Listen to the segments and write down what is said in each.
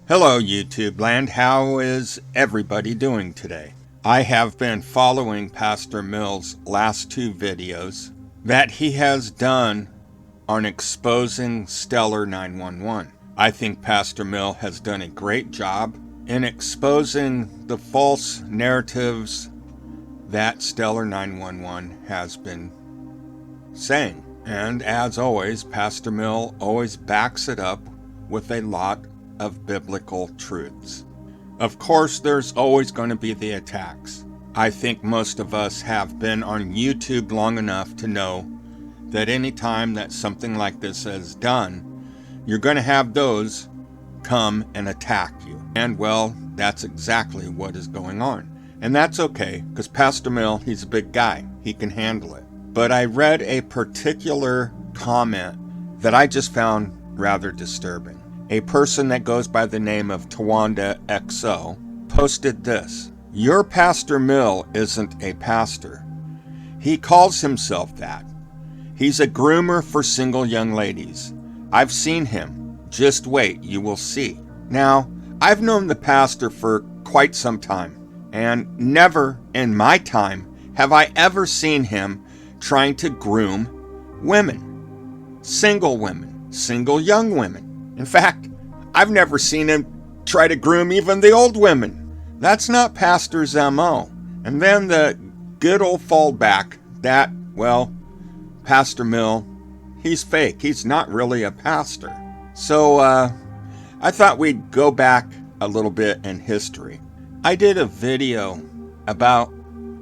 Hello YouTube land, how is everybody doing today? I have been following Pastor Mill's last two videos that he has done on exposing Stellar 911. I think Pastor Mill has done a great job in exposing the false narratives that Stellar 911 has been saying. And as always, Pastor Mill always backs it up with a lot of biblical truths. Of course, there's always going to be the attacks. I think most of us have been on YouTube long enough to know that any time that something like this is done, you're going to have those come and attack you. And well, that's exactly what is going on. And that's okay, because Pastor Mill, he's a big guy. He can handle it. But I read a particular comment that I just found rather disturbing. A person that goes by the name of Tawanda XO posted this: "Your Pastor Mill isn't a pastor. He calls himself that. He's a groomer for single young ladies. I've seen him. Just wait, you will see." Now, I've known the pastor for quite some time, and never in my time have I ever seen him trying to groom women. Single young women. In fact, I've never seen him try to groom even the old women. That's not Pastor's MO. And then the good old fallback that, well, Pastor Mill, he's fake. He's not really a pastor. So I thought we'd go back a little bit in history. I did a video about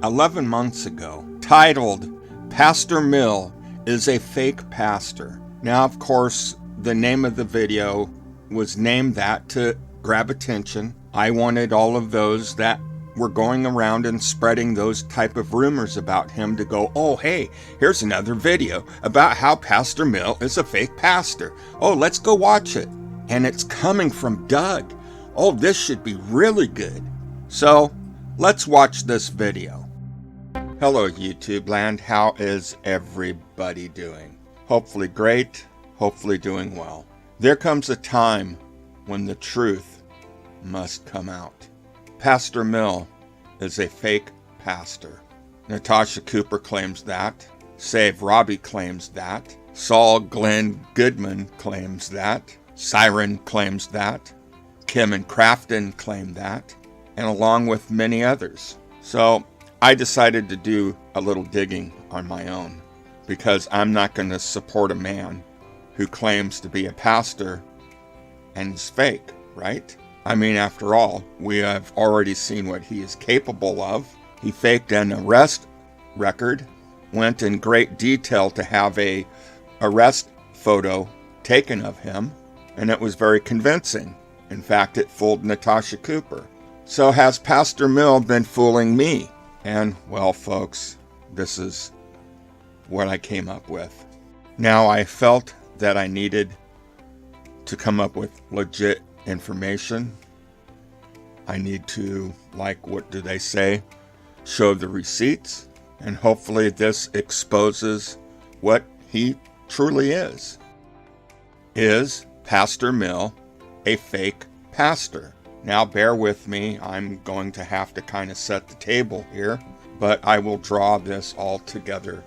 11 months ago titled "Pastor Mill is a Fake Pastor." Now, of course, the name of the video was named that to grab attention. I wanted all of those that were going around and spreading those type of rumors about him to go, "Oh, hey, here's another video about how Pastor Mill is a fake pastor. Oh, let's go watch it. And it's coming from Doug. Oh, this should be really good." So let's watch this video. Hello YouTube land, how is everybody doing? Hopefully great, hopefully doing well. There comes a time when the truth must come out. Pastor Mill is a fake pastor. Natasha Cooper claims that. Save Robbie claims that. Saul Glenn Goodman claims that. Siren claims that. Kim and Crafton claim that. And along with many others. So I decided to do a little digging on my own, because I'm not going to support a man who claims to be a pastor and is fake, right? I mean, after all, we have already seen what he is capable of. He faked an arrest record, went in great detail to have a arrest photo taken of him, and it was very convincing. In fact, it fooled Natasha Cooper. So has Pastor Mill been fooling me? And, well, folks, this is what I came up with. Now, I felt that I needed to come up with legit information. I need to, like, what do they say? Show the receipts. And hopefully this exposes what he truly is. Is Pastor Mill a fake pastor? Now, bear with me. I'm going to have to kind of set the table here, but I will draw this all together.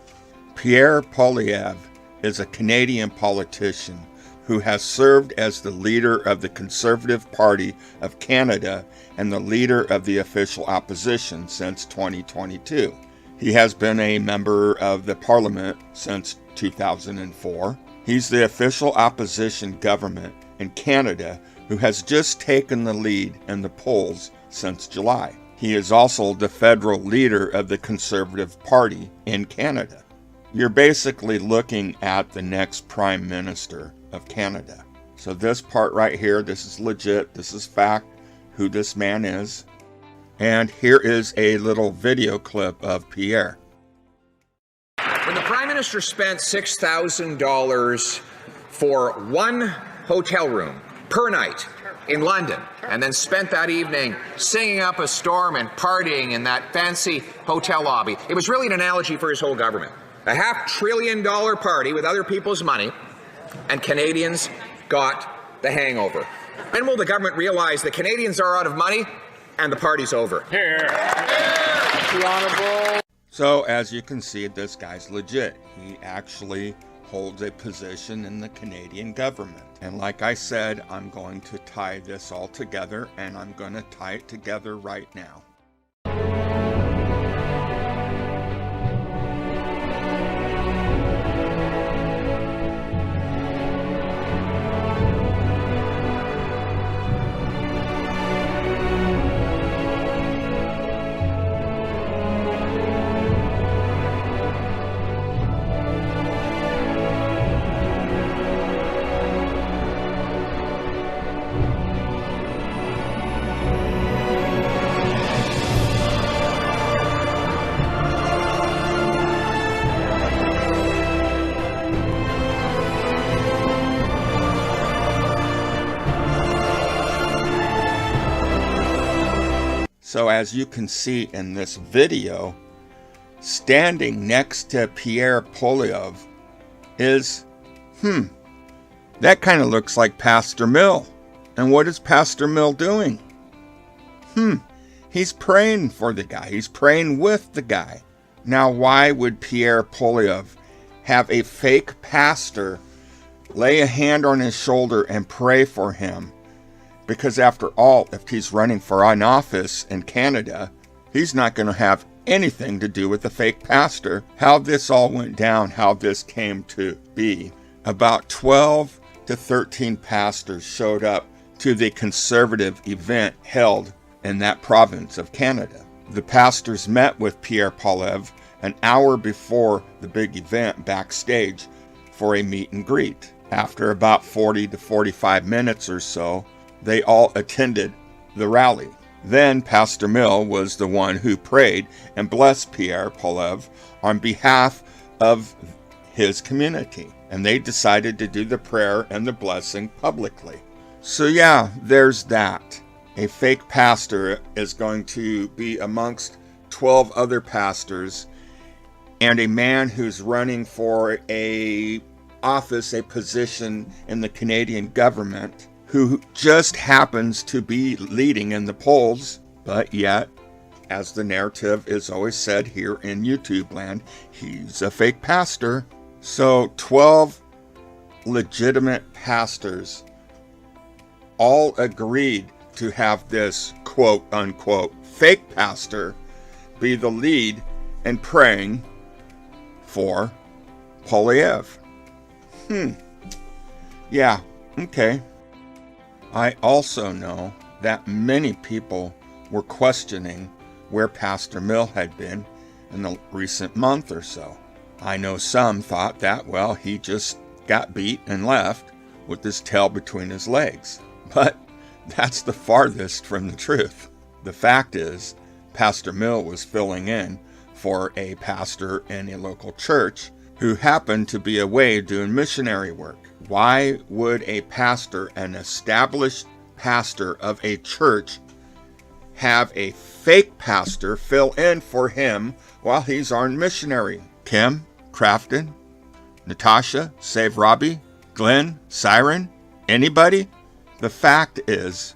Pierre Poilievre is a Canadian politician who has served as the leader of the Conservative Party of Canada and the leader of the official opposition since 2022. He has been a member of the Parliament since 2004. He's the official opposition government in Canada who has just taken the lead in the polls since July. He is also the federal leader of the Conservative Party in Canada. You're basically looking at the next Prime Minister of Canada. So this part right here, this is legit, this is fact, who this man is. And here is a little video clip of Pierre. When the Prime Minister spent $6,000 for one hotel room per night in London, and then spent that evening singing up a storm and partying in that fancy hotel lobby, it was really an analogy for his whole government. A $500 billion party with other people's money, and Canadians got the hangover. When will the government realize the Canadians are out of money and the party's over? The Honourable. So as you can see, this guy's legit. He actually holds a position in the Canadian government. And like I said, I'm going to tie this all together, and I'm going to tie it together right now. So as you can see in this video, standing next to Pierre Poilievre is, that kind of looks like Pastor Mill. And what is Pastor Mill doing? He's praying for the guy. He's praying with the guy. Now, why would Pierre Poilievre have a fake pastor lay a hand on his shoulder and pray for him? Because after all, if he's running for an office in Canada, he's not going to have anything to do with the fake pastor. How this all went down, how this came to be. About 12 to 13 pastors showed up to the conservative event held in that province of Canada. The pastors met with Pierre Poilievre an hour before the big event backstage for a meet and greet. After about 40 to 45 minutes or so, they all attended the rally. Then Pastor Mill was the one who prayed and blessed Pierre Poilievre on behalf of his community. And they decided to do the prayer and the blessing publicly. So yeah, there's that. A fake pastor is going to be amongst 12 other pastors, and a man who's running for a office, a position in the Canadian government, who just happens to be leading in the polls, but yet, as the narrative is always said here in YouTube land, he's a fake pastor. So 12 legitimate pastors all agreed to have this quote unquote fake pastor be the lead in praying for Poilievre. Yeah, okay. I also know that many people were questioning where Pastor Mill had been in the recent month or so. I know some thought that, well, he just got beat and left with his tail between his legs. But that's the farthest from the truth. The fact is, Pastor Mill was filling in for a pastor in a local church who happened to be away doing missionary work. Why would a pastor, an established pastor of a church, have a fake pastor fill in for him while he's on missionary? Kim, Crafton, Natasha, Save Robbie, Glenn, Siren, anybody? The fact is,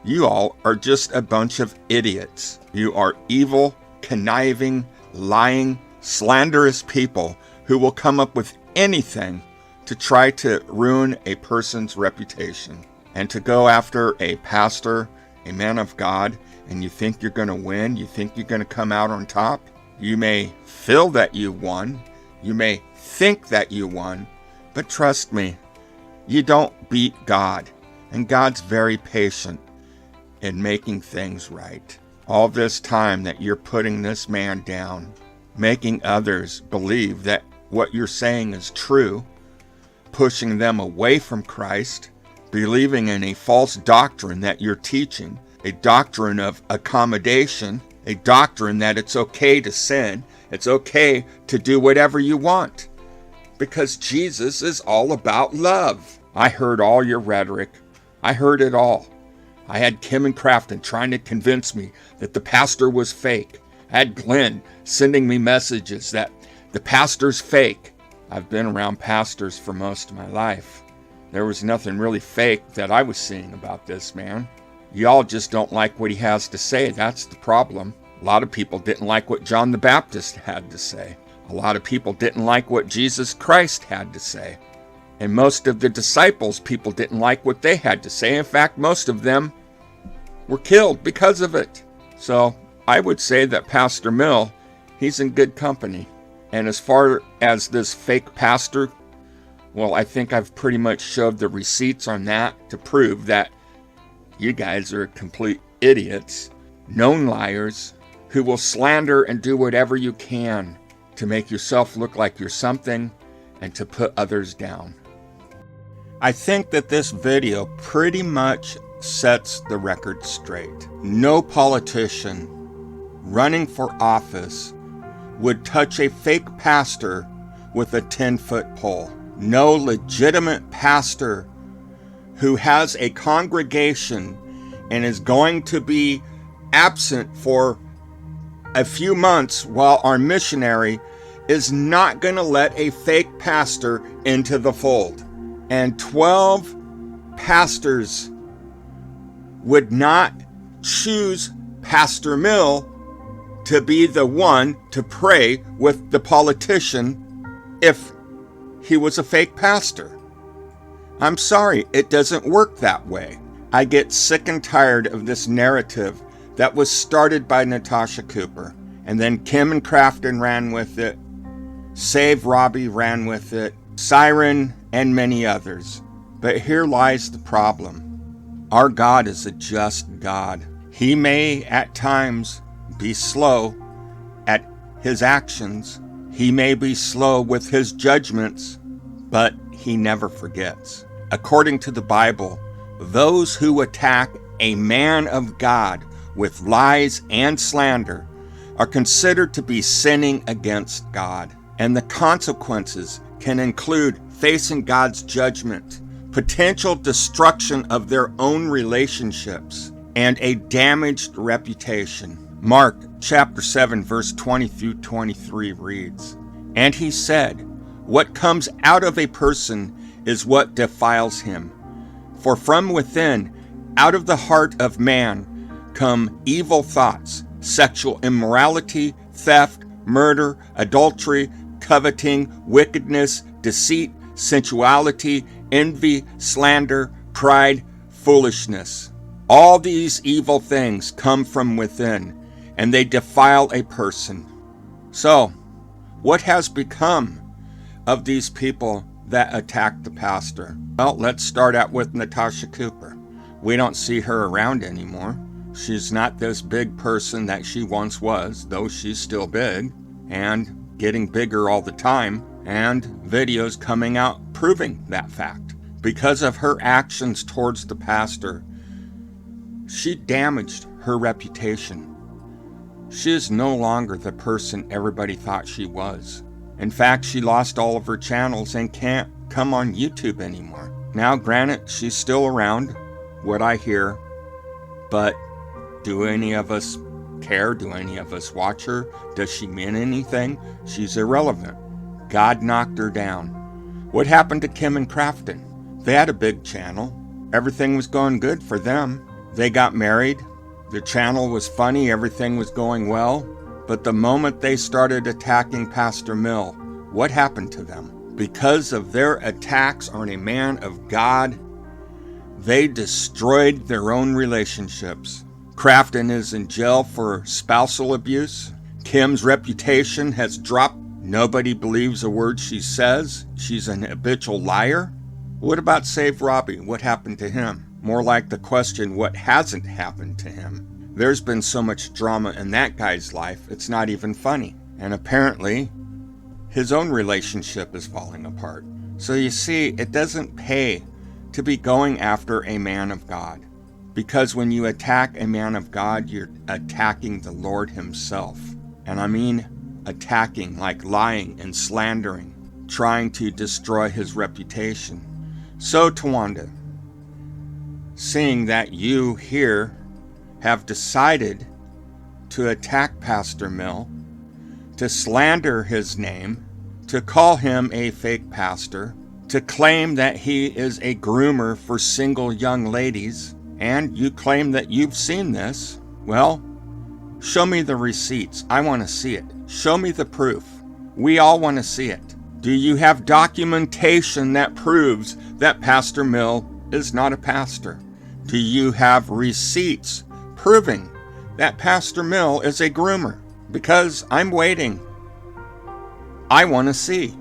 you all are just a bunch of idiots. You are evil, conniving, lying, slanderous people who will come up with anything to try to ruin a person's reputation. And to go after a pastor, a man of God, and you think you're going to win, you think you're going to come out on top. You may feel that you won, you may think that you won, but trust me, you don't beat God. And God's very patient in making things right. All this time that you're putting this man down, making others believe that what you're saying is true, pushing them away from Christ, believing in a false doctrine that you're teaching, a doctrine of accommodation, a doctrine that it's okay to sin, it's okay to do whatever you want, because Jesus is all about love. I heard all your rhetoric. I heard it all. I had Kim and Crafton trying to convince me that the pastor was fake. I had Glenn sending me messages that the pastor's fake. I've been around pastors for most of my life. There was nothing really fake that I was seeing about this man. Y'all just don't like what he has to say. That's the problem. A lot of people didn't like what John the Baptist had to say. A lot of people didn't like what Jesus Christ had to say. And most of the disciples, people didn't like what they had to say. In fact, most of them were killed because of it. So I would say that Pastor Mill, he's in good company. And as far as this fake pastor, well, I think I've pretty much showed the receipts on that to prove that you guys are complete idiots, known liars, who will slander and do whatever you can to make yourself look like you're something and to put others down. I think that this video pretty much sets the record straight. No politician running for office would touch a fake pastor with a 10-foot pole. No legitimate pastor who has a congregation and is going to be absent for a few months while our missionary is not going to let a fake pastor into the fold. And 12 pastors would not choose Pastor Mill to be the one to pray with the politician if he was a fake pastor. I'm sorry, it doesn't work that way. I get sick and tired of this narrative that was started by Natasha Cooper, and then Kim and Crafton ran with it, Save Robbie ran with it, Siren, and many others. But here lies the problem. Our God is a just God. He may at times be slow at his actions. He may be slow with his judgments, but he never forgets. According to the Bible, those who attack a man of God with lies and slander are considered to be sinning against God. And the consequences can include facing God's judgment, potential destruction of their own relationships, and a damaged reputation. Mark chapter 7 verse 20 through 23 reads, "And he said, what comes out of a person is what defiles him. For from within, out of the heart of man, come evil thoughts, sexual immorality, theft, murder, adultery, coveting, wickedness, deceit, sensuality, envy, slander, pride, foolishness. All these evil things come from within, and they defile a person." So, what has become of these people that attacked the pastor? Well, let's start out with Natasha Cooper. We don't see her around anymore. She's not this big person that she once was, though she's still big and getting bigger all the time, and videos coming out proving that fact. Because of her actions towards the pastor, she damaged her reputation. She is no longer the person everybody thought she was. In fact, she lost all of her channels and can't come on YouTube anymore. Now, granted, she's still around, what I hear, but do any of us care? Do any of us watch her? Does she mean anything? She's irrelevant. God knocked her down. What happened to Kim and Crafton? They had a big channel. Everything was going good for them. They got married. Their channel was funny. Everything was going well. But the moment they started attacking Pastor Mill, what happened to them? Because of their attacks on a man of God, they destroyed their own relationships. Crafton is in jail for spousal abuse. Kim's reputation has dropped. Nobody believes a word she says. She's an habitual liar. What about Save Robbie? What happened to him? More like the question, what hasn't happened to him? There's been so much drama in that guy's life, it's not even funny. And apparently, his own relationship is falling apart. So you see, it doesn't pay to be going after a man of God. Because when you attack a man of God, you're attacking the Lord himself. And I mean attacking, like lying and slandering, trying to destroy his reputation. So, Tawanda, seeing that you here have decided to attack Pastor Mill, to slander his name, to call him a fake pastor, to claim that he is a groomer for single young ladies, and you claim that you've seen this, well, show me the receipts. I want to see it. Show me the proof. We all want to see it. Do you have documentation that proves that Pastor Mill is not a pastor? Do you have receipts proving that Pastor Mill is a groomer? Because I'm waiting. I want to see.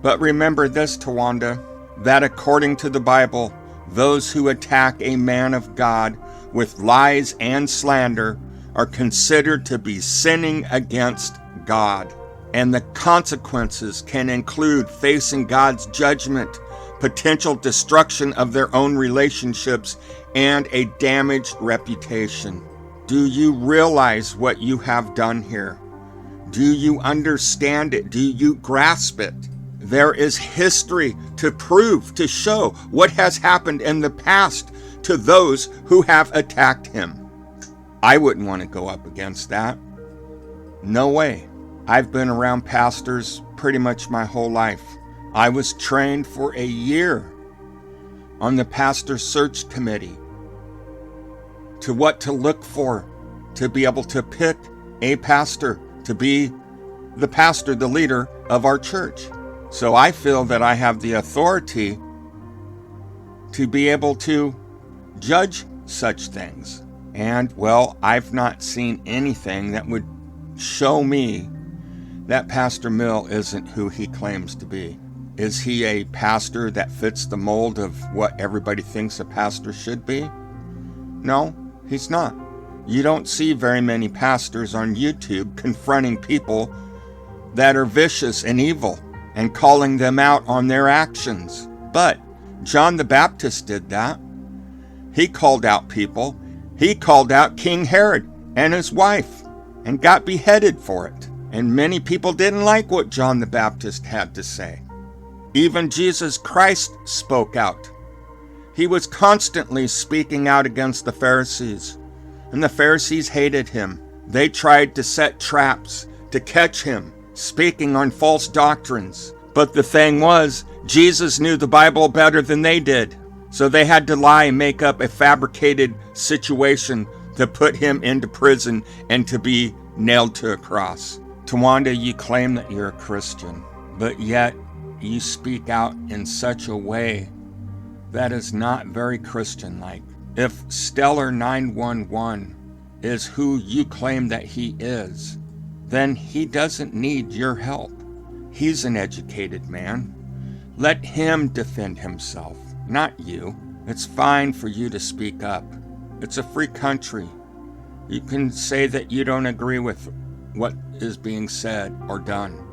But remember this, Tawanda, that according to the Bible, those who attack a man of God with lies and slander are considered to be sinning against God. And the consequences can include facing God's judgment, potential destruction of their own relationships, and a damaged reputation. Do you realize what you have done here? Do you understand it? Do you grasp it? There is history to prove, to show what has happened in the past to those who have attacked him. I wouldn't want to go up against that. No way. I've been around pastors pretty much my whole life. I was trained for a year on the pastor search committee to what to look for to be able to pick a pastor to be the pastor, the leader of our church. So I feel that I have the authority to be able to judge such things. And, well, I've not seen anything that would show me that Pastor Mill isn't who he claims to be. Is he a pastor that fits the mold of what everybody thinks a pastor should be? No, he's not. You don't see very many pastors on YouTube confronting people that are vicious and evil and calling them out on their actions. But John the Baptist did that. He called out people. He called out King Herod and his wife and got beheaded for it. And many people didn't like what John the Baptist had to say. Even Jesus Christ spoke out. He was constantly speaking out against the Pharisees, and the Pharisees hated him. They tried to set traps to catch him, speaking on false doctrines. But the thing was, Jesus knew the Bible better than they did, so they had to lie and make up a fabricated situation to put him into prison and to be nailed to a cross. Tawanda, you claim that you're a Christian, but yet you speak out in such a way that is not very Christian-like. If Stellar 911 is who you claim that he is, then he doesn't need your help. He's an educated man. Let him defend himself, not you. It's fine for you to speak up. It's a free country. You can say that you don't agree with what is being said or done.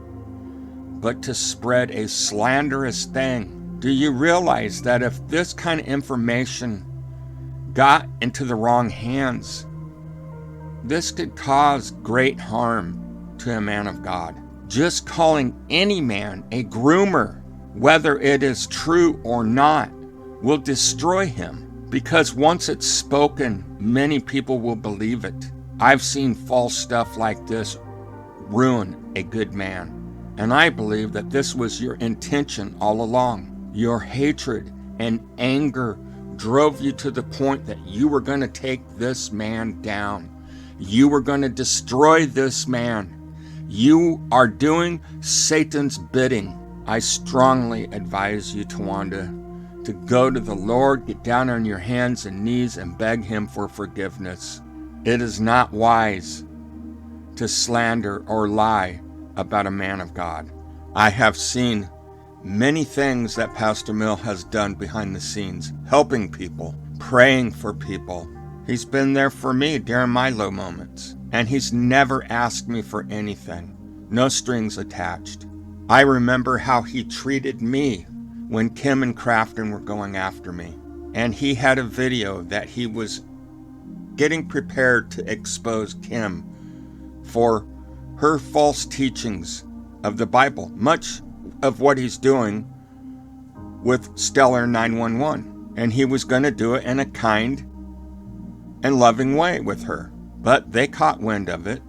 But to spread a slanderous thing, do you realize that if this kind of information got into the wrong hands, this could cause great harm to a man of God? Just calling any man a groomer, whether it is true or not, will destroy him, because once it's spoken, many people will believe it. I've seen false stuff like this ruin a good man. And I believe that this was your intention all along. Your hatred and anger drove you to the point that you were going to take this man down. You were going to destroy this man. You are doing Satan's bidding. I strongly advise you, Tawanda, to go to the Lord, get down on your hands and knees and beg him for forgiveness. It is not wise to slander or lie about a man of God. I have seen many things that Pastor Mill has done behind the scenes, helping people, praying for people. He's been there for me during my low moments, and he's never asked me for anything. No strings attached. I remember how he treated me when Kim and Crafton were going after me. And he had a video that he was getting prepared to expose Kim for her false teachings of the Bible, much of what he's doing with Stellar 911. And he was going to do it in a kind and loving way with her. But they caught wind of it,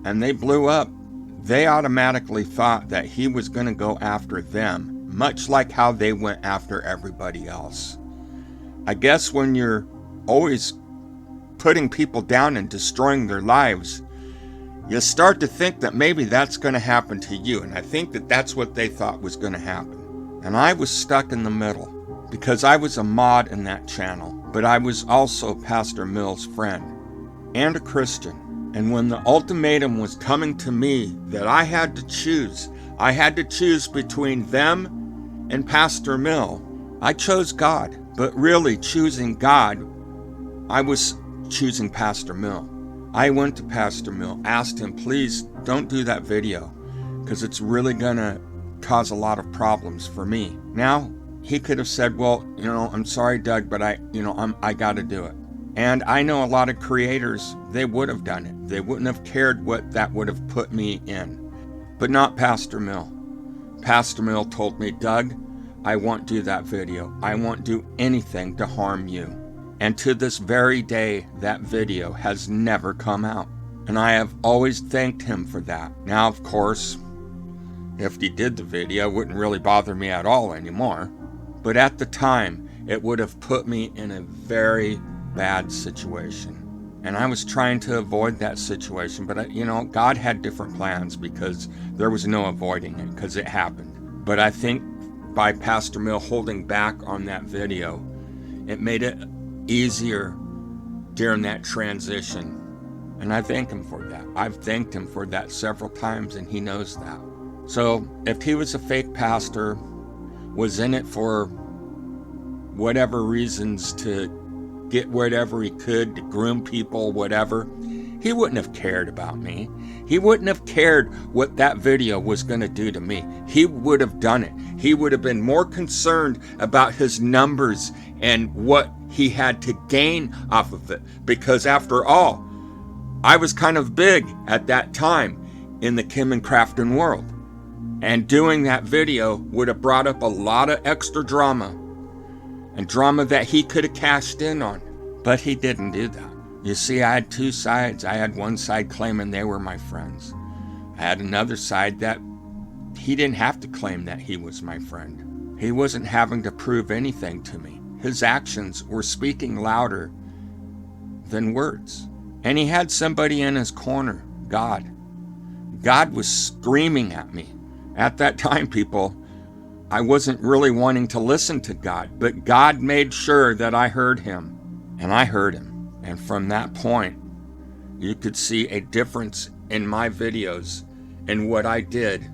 and they blew up. They automatically thought that he was going to go after them, much like how they went after everybody else. I guess when you're always putting people down and destroying their lives, you start to think that maybe that's going to happen to you. And I think that that's what they thought was going to happen. And I was stuck in the middle because I was a mod in that channel, but I was also Pastor Mills' friend and a Christian. And when the ultimatum was coming to me that I had to choose between them and Pastor Mill, I chose God. But really choosing God, I was choosing Pastor Mill. I went to Pastor Mill, asked him, please don't do that video because it's really going to cause a lot of problems for me. Now, he could have said, well, I'm sorry, Doug, but I got to do it. And I know a lot of creators, they would have done it. They wouldn't have cared what that would have put me in. But not Pastor Mill. Pastor Mill told me, Doug, I won't do that video. I won't do anything to harm you. And to this very day, that video has never come out. And I have always thanked him for that. Now, of course, if he did the video, it wouldn't really bother me at all anymore. But at the time, it would have put me in a very bad situation. And I was trying to avoid that situation. But, God had different plans because there was no avoiding it because it happened. But I think by Pastor Mill holding back on that video, it made it easier during that transition. And I thank him for that. I've thanked him for that several times, and he knows that. So if he was a fake pastor, was in it for whatever reasons to get whatever he could, to groom people, whatever, he wouldn't have cared about me. He wouldn't have cared what that video was going to do to me. He would have done it. He would have been more concerned about his numbers and what he had to gain off of it. Because after all, I was kind of big at that time in the Kim and Crafton world. And doing that video would have brought up a lot of extra drama. And drama that he could have cashed in on. But he didn't do that. You see, I had two sides. I had one side claiming they were my friends. I had another side that he didn't have to claim that he was my friend. He wasn't having to prove anything to me. His actions were speaking louder than words. And he had somebody in his corner, God. God was screaming at me. At that time, people, I wasn't really wanting to listen to God, but God made sure that I heard him. And I heard him. And from that point, you could see a difference in my videos and what I did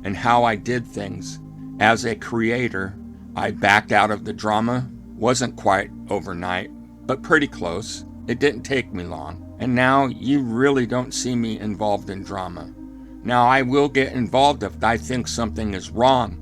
and how I did things. As a creator, I backed out of the drama. Wasn't quite overnight, but pretty close. It didn't take me long. And now you really don't see me involved in drama. Now I will get involved if I think something is wrong,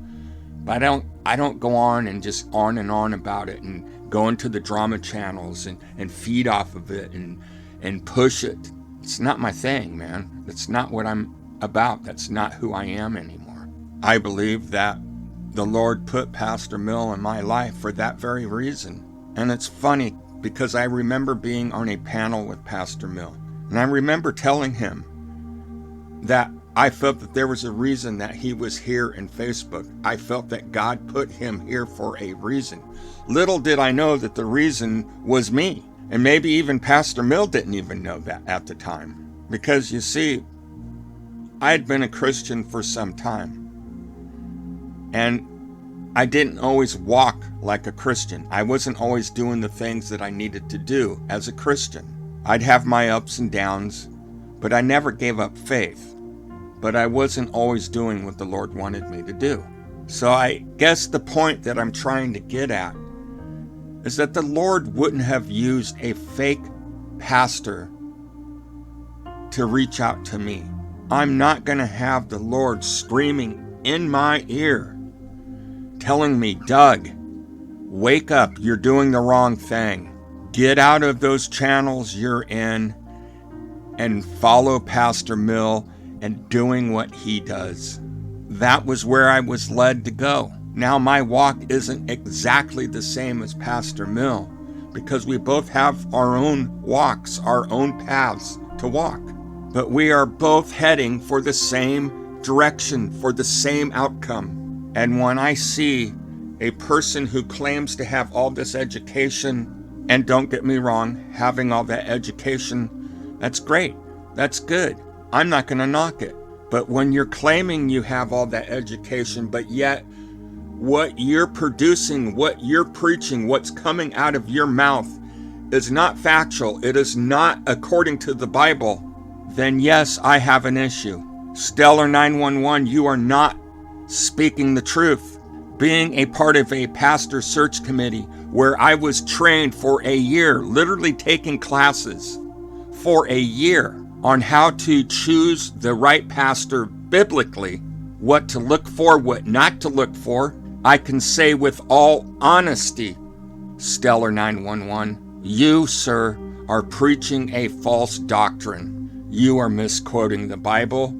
but I don't go on and just on and on about it and go into the drama channels and feed off of it and push it. It's not my thing, man. That's not what I'm about. That's not who I am anymore. I believe that the Lord put Pastor Mill in my life for that very reason. And it's funny because I remember being on a panel with Pastor Mill. And I remember telling him that I felt that there was a reason that he was here in Facebook. I felt that God put him here for a reason. Little did I know that the reason was me. And maybe even Pastor Mill didn't even know that at the time. Because you see, I had been a Christian for some time. And I didn't always walk like a Christian. I wasn't always doing the things that I needed to do as a Christian. I'd have my ups and downs, but I never gave up faith. But I wasn't always doing what the Lord wanted me to do. So I guess the point that I'm trying to get at is that the Lord wouldn't have used a fake pastor to reach out to me. I'm not going to have the Lord screaming in my ear, telling me, Doug, wake up, you're doing the wrong thing. Get out of those channels you're in and follow Pastor Mill and doing what he does. That was where I was led to go. Now my walk isn't exactly the same as Pastor Mill because we both have our own walks, our own paths to walk. But we are both heading for the same direction, for the same outcome. And when I see a person who claims to have all this education, and don't get me wrong, having all that education, that's great. That's good. I'm not going to knock it. But when you're claiming you have all that education, but yet what you're producing, what you're preaching, what's coming out of your mouth is not factual, it is not according to the Bible, then yes, I have an issue. Stellar 911, you are not speaking the truth. Being a part of a pastor search committee where I was trained for a year, literally taking classes for a year on how to choose the right pastor biblically, what to look for, what not to look for, I can say with all honesty, Stellar 911, you, sir, are preaching a false doctrine. You are misquoting the Bible.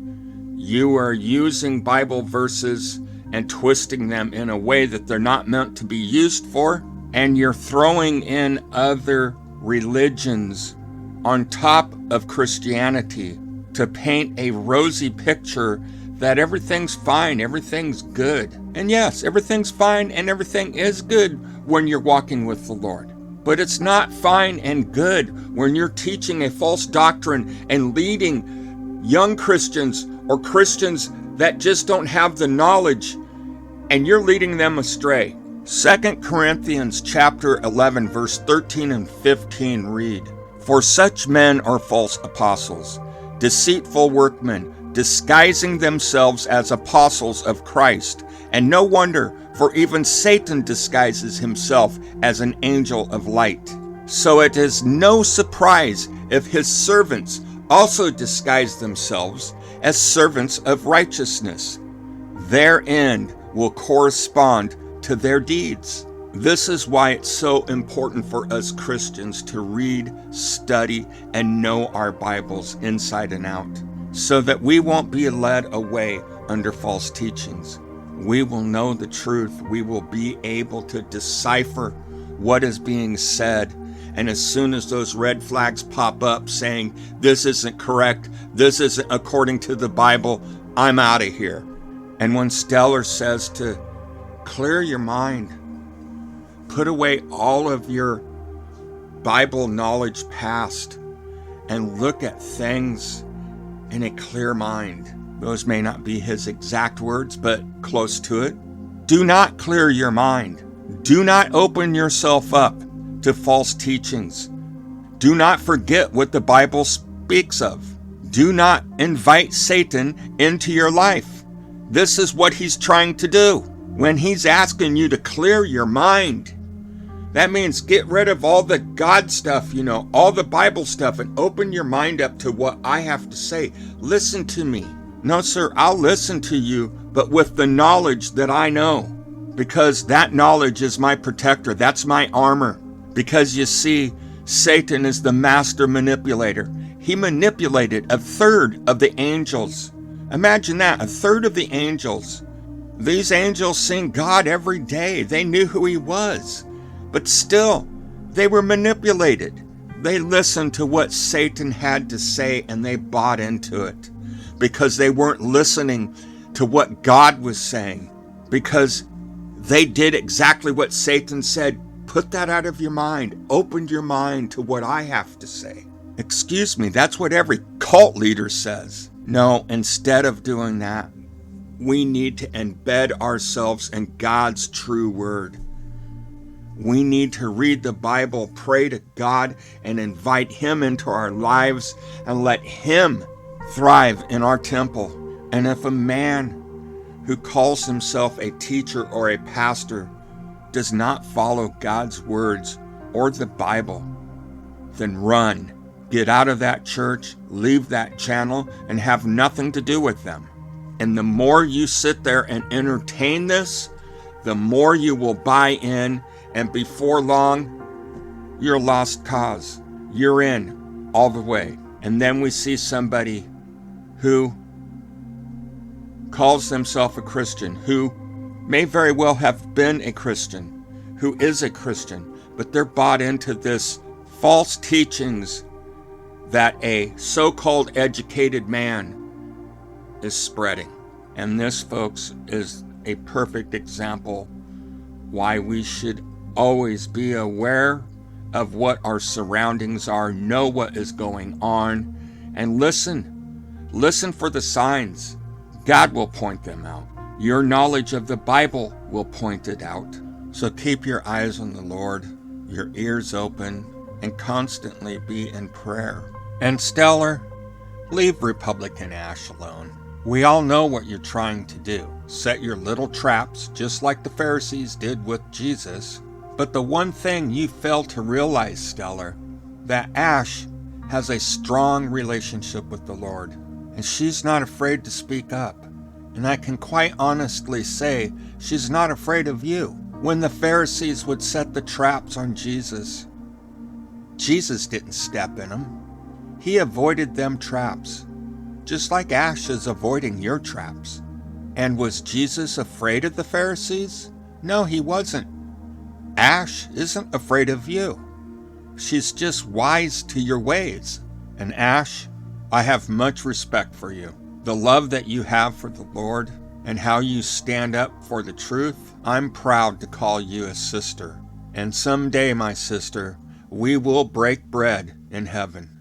You are using Bible verses and twisting them in a way that they're not meant to be used for. And you're throwing in other religions on top of Christianity to paint a rosy picture that everything's fine, everything's good. And yes, everything's fine and everything is good when you're walking with the Lord. But it's not fine and good when you're teaching a false doctrine and leading young Christians or Christians that just don't have the knowledge, and you're leading them astray. 2 Corinthians chapter 11, verse 13 and 15 read, "For such men are false apostles, deceitful workmen, disguising themselves as apostles of Christ. And no wonder, for even Satan disguises himself as an angel of light. So it is no surprise if his servants also disguise themselves as servants of righteousness. Their end will correspond to their deeds." This is why it's so important for us Christians to read, study, and know our Bibles inside and out, so that we won't be led away under false teachings. We will know the truth. We will be able to decipher what is being said. And as soon as those red flags pop up saying, this isn't correct, this isn't according to the Bible, I'm out of here. And when Stellar says to clear your mind, put away all of your Bible knowledge past, and look at things in a clear mind. Those may not be his exact words, but close to it. Do not clear your mind. Do not open yourself up to false teachings. Do not forget what the Bible speaks of. Do not invite Satan into your life. This is what he's trying to do. When he's asking you to clear your mind, that means get rid of all the God stuff, all the Bible stuff, and open your mind up to what I have to say. Listen to me. No, sir, I'll listen to you, but with the knowledge that I know, because that knowledge is my protector. That's my armor. Because you see, Satan is the master manipulator. He manipulated a third of the angels. Imagine that, a third of the angels. These angels sing God every day. They knew who he was. But still, they were manipulated. They listened to what Satan had to say and they bought into it because they weren't listening to what God was saying, because they did exactly what Satan said. Put that out of your mind. Open your mind to what I have to say. Excuse me, that's what every cult leader says. No, instead of doing that, we need to embed ourselves in God's true word. We need to read the Bible, pray to God, and invite him into our lives and let him thrive in our temple. And if a man who calls himself a teacher or a pastor does not follow God's words or the Bible, then run. Get out of that church, leave that channel, and have nothing to do with them. And the more you sit there and entertain this, the more you will buy in, and before long, you're a lost cause. You're in all the way. And then we see somebody who calls themselves a Christian, who may very well have been a Christian, who is a Christian, but they're bought into this false teachings that a so-called educated man is spreading. And this, folks, is a perfect example why we should always be aware of what our surroundings are, know what is going on, and listen. Listen for the signs. God will point them out. Your knowledge of the Bible will point it out. So keep your eyes on the Lord, your ears open, and constantly be in prayer. And Stellar, leave Republican Ash alone. We all know what you're trying to do. Set your little traps, just like the Pharisees did with Jesus. But the one thing you fail to realize, Stellar, that Ash has a strong relationship with the Lord, and she's not afraid to speak up. And I can quite honestly say she's not afraid of you. When the Pharisees would set the traps on Jesus, Jesus didn't step in them. He avoided them traps, just like Ash is avoiding your traps. And was Jesus afraid of the Pharisees? No, he wasn't. Ash isn't afraid of you. She's just wise to your ways. And Ash, I have much respect for you. The love that you have for the Lord and how you stand up for the truth, I'm proud to call you a sister. And someday, my sister, we will break bread in heaven.